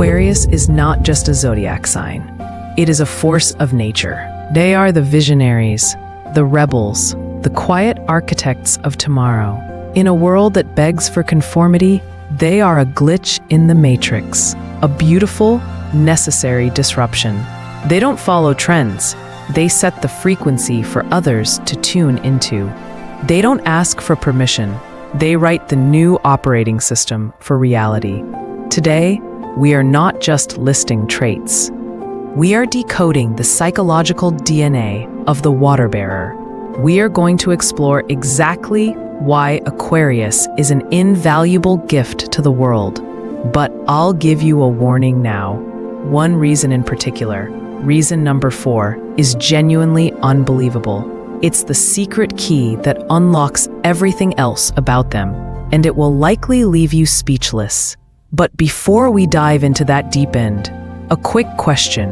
Aquarius is not just a zodiac sign. It is a force of nature. They are the visionaries, the rebels, the quiet architects of tomorrow. In a world that begs for conformity, they are a glitch in the matrix, a beautiful, necessary disruption. They don't follow trends. They set the frequency for others to tune into. They don't ask for permission. They write the new operating system for reality. Today, we are not just listing traits. We are decoding the psychological DNA of the water bearer. We are going to explore exactly why Aquarius is an invaluable gift to the world. But I'll give you a warning now. One reason in particular, reason number 4, is genuinely unbelievable. It's the secret key that unlocks everything else about them, and it will likely leave you speechless. But before we dive into that deep end, a quick question.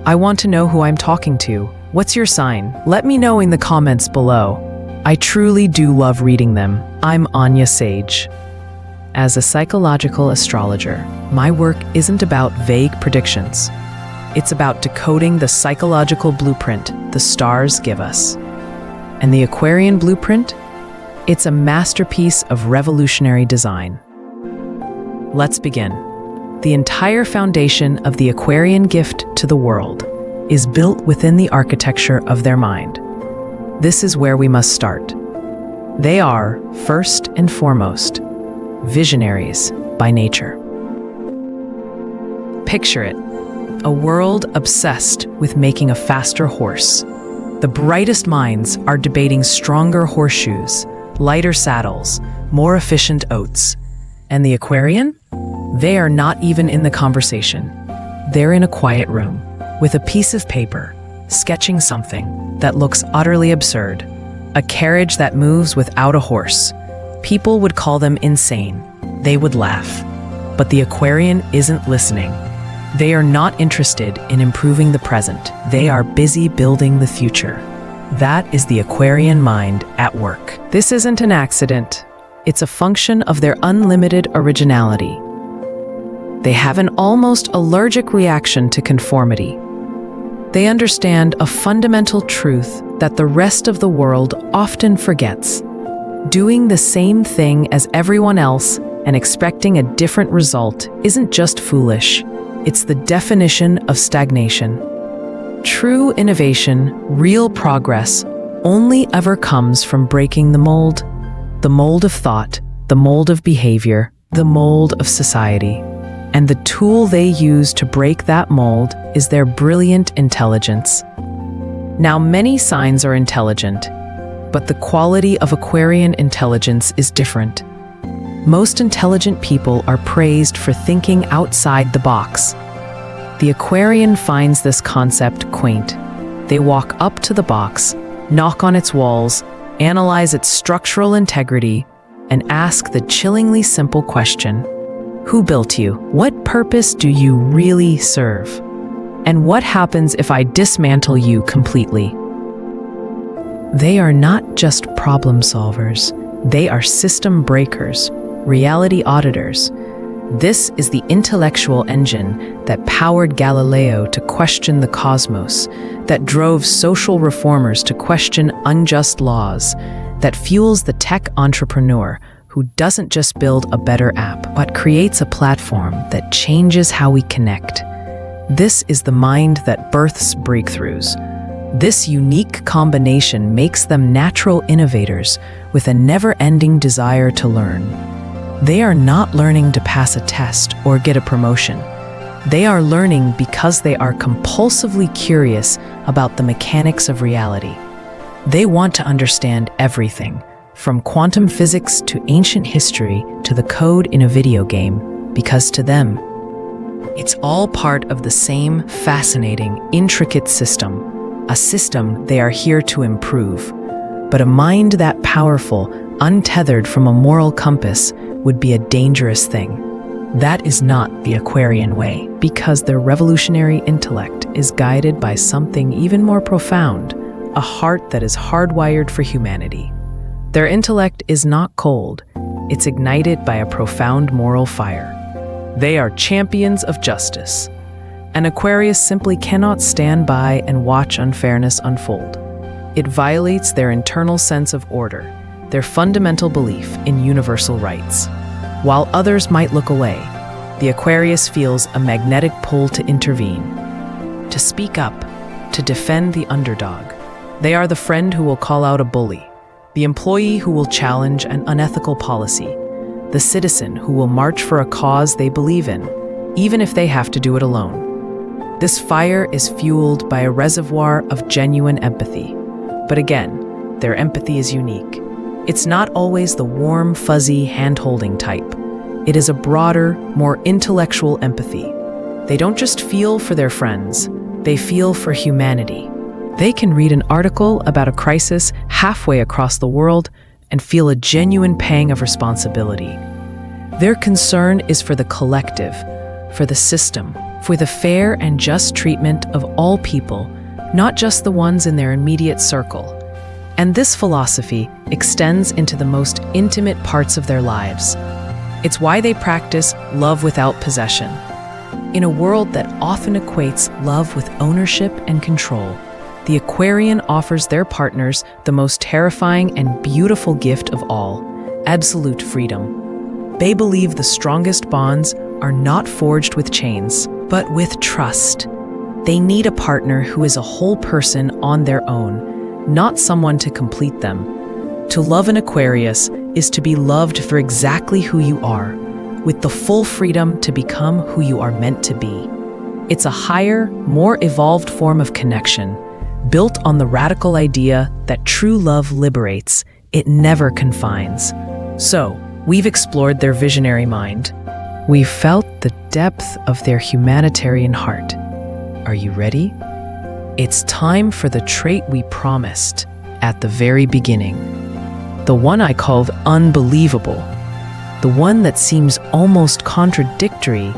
I want to know who I'm talking to. What's your sign? Let me know in the comments below. I truly do love reading them. I'm Anya Sage. As a psychological astrologer, my work isn't about vague predictions. It's about decoding the psychological blueprint the stars give us. And the Aquarian blueprint? It's a masterpiece of revolutionary design. Let's begin. The entire foundation of the Aquarian gift to the world is built within the architecture of their mind. This is where we must start. They are, first and foremost, visionaries by nature. Picture it, a world obsessed with making a faster horse. The brightest minds are debating stronger horseshoes, lighter saddles, more efficient oats. And the Aquarian? They are not even in the conversation. They're in a quiet room, with a piece of paper, sketching something that looks utterly absurd. A carriage that moves without a horse. People would call them insane. They would laugh. But the Aquarian isn't listening. They are not interested in improving the present. They are busy building the future. That is the Aquarian mind at work. This isn't an accident. It's a function of their unlimited originality. They have an almost allergic reaction to conformity. They understand a fundamental truth that the rest of the world often forgets. Doing the same thing as everyone else and expecting a different result isn't just foolish. It's the definition of stagnation. True innovation, real progress, only ever comes from breaking the mold of thought, the mold of behavior, the mold of society. And the tool they use to break that mold is their brilliant intelligence. Now, many signs are intelligent, but the quality of Aquarian intelligence is different. Most intelligent people are praised for thinking outside the box. The Aquarian finds this concept quaint. They walk up to the box, knock on its walls, analyze its structural integrity, and ask the chillingly simple question, who built you? What purpose do you really serve? And what happens if I dismantle you completely? They are not just problem solvers. They are system breakers, reality auditors. This is the intellectual engine that powered Galileo to question the cosmos, that drove social reformers to question unjust laws, that fuels the tech entrepreneur who doesn't just build a better app, but creates a platform that changes how we connect. This is the mind that births breakthroughs. This unique combination makes them natural innovators with a never-ending desire to learn. They are not learning to pass a test or get a promotion. They are learning because they are compulsively curious about the mechanics of reality. They want to understand everything, from quantum physics to ancient history to the code in a video game, because to them, it's all part of the same fascinating, intricate system, a system they are here to improve. But a mind that powerful, untethered from a moral compass, would be a dangerous thing. That is not the Aquarian way, because their revolutionary intellect is guided by something even more profound, a heart that is hardwired for humanity. Their intellect is not cold, it's ignited by a profound moral fire. They are champions of justice. An Aquarius simply cannot stand by and watch unfairness unfold. It violates their internal sense of order, their fundamental belief in universal rights. While others might look away, the Aquarius feels a magnetic pull to intervene, to speak up, to defend the underdog. They are the friend who will call out a bully, the employee who will challenge an unethical policy, the citizen who will march for a cause they believe in, even if they have to do it alone. This fire is fueled by a reservoir of genuine empathy. But again, their empathy is unique. It's not always the warm, fuzzy, hand-holding type. It is a broader, more intellectual empathy. They don't just feel for their friends, they feel for humanity. They can read an article about a crisis halfway across the world and feel a genuine pang of responsibility. Their concern is for the collective, for the system, for the fair and just treatment of all people, not just the ones in their immediate circle. And this philosophy extends into the most intimate parts of their lives. It's why they practice love without possession. In a world that often equates love with ownership and control, the Aquarian offers their partners the most terrifying and beautiful gift of all: absolute freedom. They believe the strongest bonds are not forged with chains, but with trust. They need a partner who is a whole person on their own, not someone to complete them. To love an Aquarius is to be loved for exactly who you are, with the full freedom to become who you are meant to be. It's a higher, more evolved form of connection, built on the radical idea that true love liberates, it never confines. So, we've explored their visionary mind. We've felt the depth of their humanitarian heart. Are you ready? It's time for the trait we promised at the very beginning. The one I called unbelievable. The one that seems almost contradictory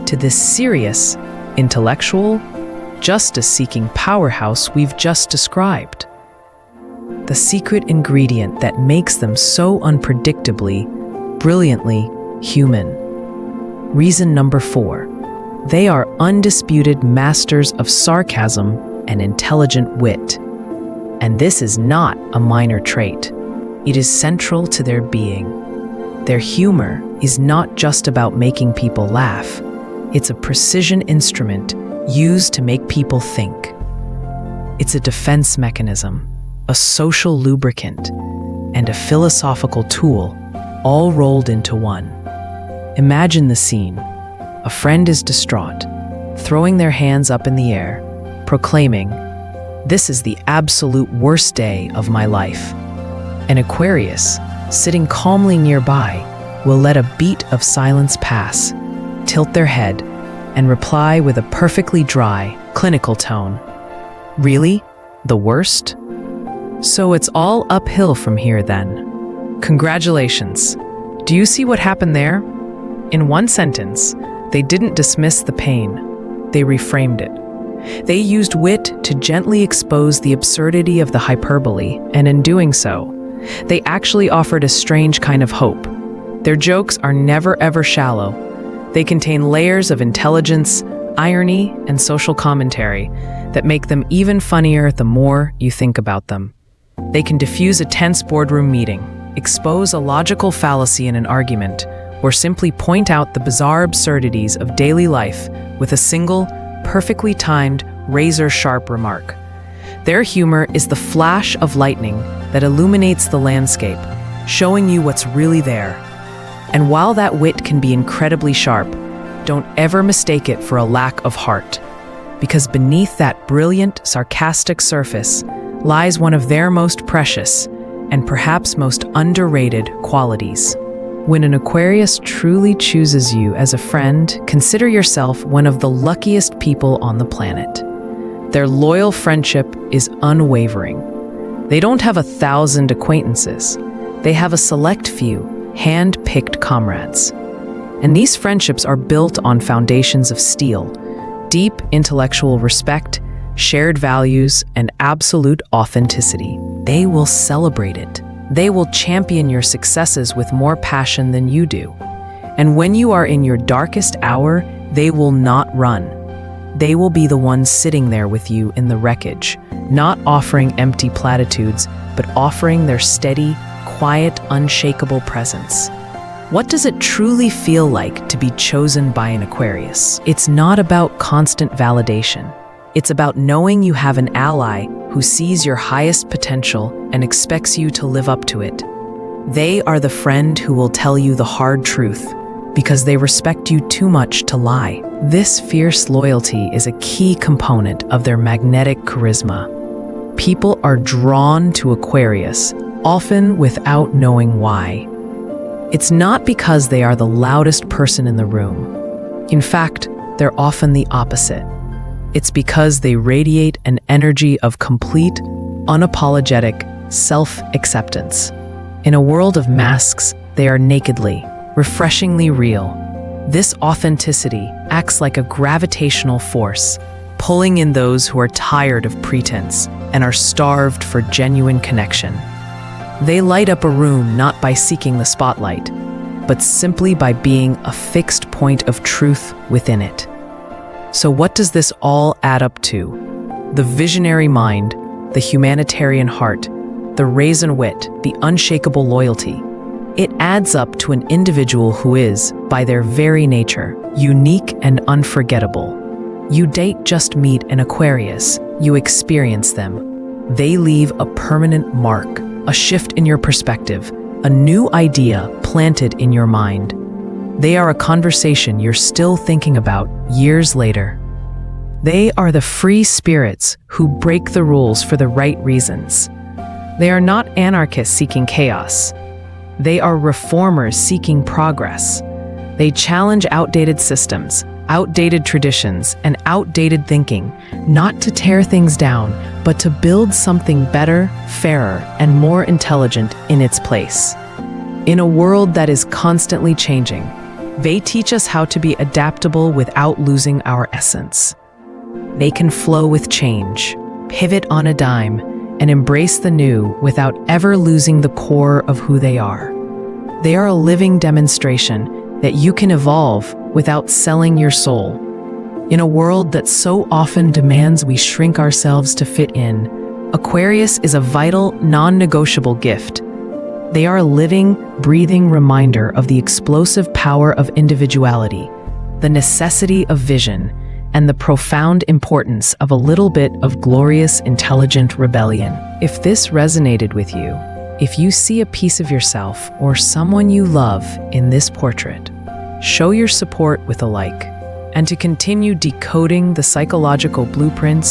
to this serious, intellectual, justice-seeking powerhouse we've just described. The secret ingredient that makes them so unpredictably, brilliantly human. Reason number 4. They are undisputed masters of sarcasm and intelligent wit. And this is not a minor trait. It is central to their being. Their humor is not just about making people laugh. It's a precision instrument used to make people think. It's a defense mechanism, a social lubricant, and a philosophical tool, all rolled into one. Imagine the scene. A friend is distraught, throwing their hands up in the air, proclaiming, "This is the absolute worst day of my life." An Aquarius, sitting calmly nearby, will let a beat of silence pass, tilt their head, and reply with a perfectly dry, clinical tone. "Really? The worst?" So it's all uphill from here then. Congratulations. Do you see what happened there? In one sentence, they didn't dismiss the pain. They reframed it. They used wit to gently expose the absurdity of the hyperbole, and in doing so, they actually offered a strange kind of hope. Their jokes are never ever shallow. They contain layers of intelligence, irony, and social commentary that make them even funnier the more you think about them. They can diffuse a tense boardroom meeting, expose a logical fallacy in an argument, or simply point out the bizarre absurdities of daily life with a single, perfectly timed, razor-sharp remark. Their humor is the flash of lightning that illuminates the landscape, showing you what's really there. And while that wit can be incredibly sharp, don't ever mistake it for a lack of heart, because beneath that brilliant, sarcastic surface lies one of their most precious and perhaps most underrated qualities. When an Aquarius truly chooses you as a friend, consider yourself one of the luckiest people on the planet. Their loyal friendship is unwavering. They don't have 1,000 acquaintances. They have a select few, hand-picked comrades. And these friendships are built on foundations of steel, deep intellectual respect, shared values, and absolute authenticity. They will celebrate it. They will champion your successes with more passion than you do. And when you are in your darkest hour, they will not run. They will be the ones sitting there with you in the wreckage, not offering empty platitudes, but offering their steady, quiet, unshakable presence. What does it truly feel like to be chosen by an Aquarius? It's not about constant validation. It's about knowing you have an ally who sees your highest potential and expects you to live up to it. They are the friend who will tell you the hard truth because they respect you too much to lie. This fierce loyalty is a key component of their magnetic charisma. People are drawn to Aquarius, often without knowing why. It's not because they are the loudest person in the room. In fact, they're often the opposite. It's because they radiate an energy of complete, unapologetic self-acceptance. In a world of masks, they are nakedly, refreshingly real. This authenticity acts like a gravitational force, pulling in those who are tired of pretense and are starved for genuine connection. They light up a room not by seeking the spotlight, but simply by being a fixed point of truth within it. So what does this all add up to? The visionary mind, the humanitarian heart, the brazen wit, the unshakable loyalty. It adds up to an individual who is, by their very nature, unique and unforgettable. You don't just meet an Aquarius, you experience them. They leave a permanent mark, a shift in your perspective, a new idea planted in your mind. They are a conversation you're still thinking about years later. They are the free spirits who break the rules for the right reasons. They are not anarchists seeking chaos. They are reformers seeking progress. They challenge outdated systems, outdated traditions, and outdated thinking, not to tear things down, but to build something better, fairer, and more intelligent in its place. In a world that is constantly changing, they teach us how to be adaptable without losing our essence. They can flow with change, pivot on a dime, and embrace the new without ever losing the core of who they are. They are a living demonstration that you can evolve without selling your soul. In a world that so often demands we shrink ourselves to fit in, Aquarius is a vital, non-negotiable gift. They are a living, breathing reminder of the explosive power of individuality, the necessity of vision, and the profound importance of a little bit of glorious, intelligent rebellion. If this resonated with you, if you see a piece of yourself or someone you love in this portrait, show your support with a like. And to continue decoding the psychological blueprints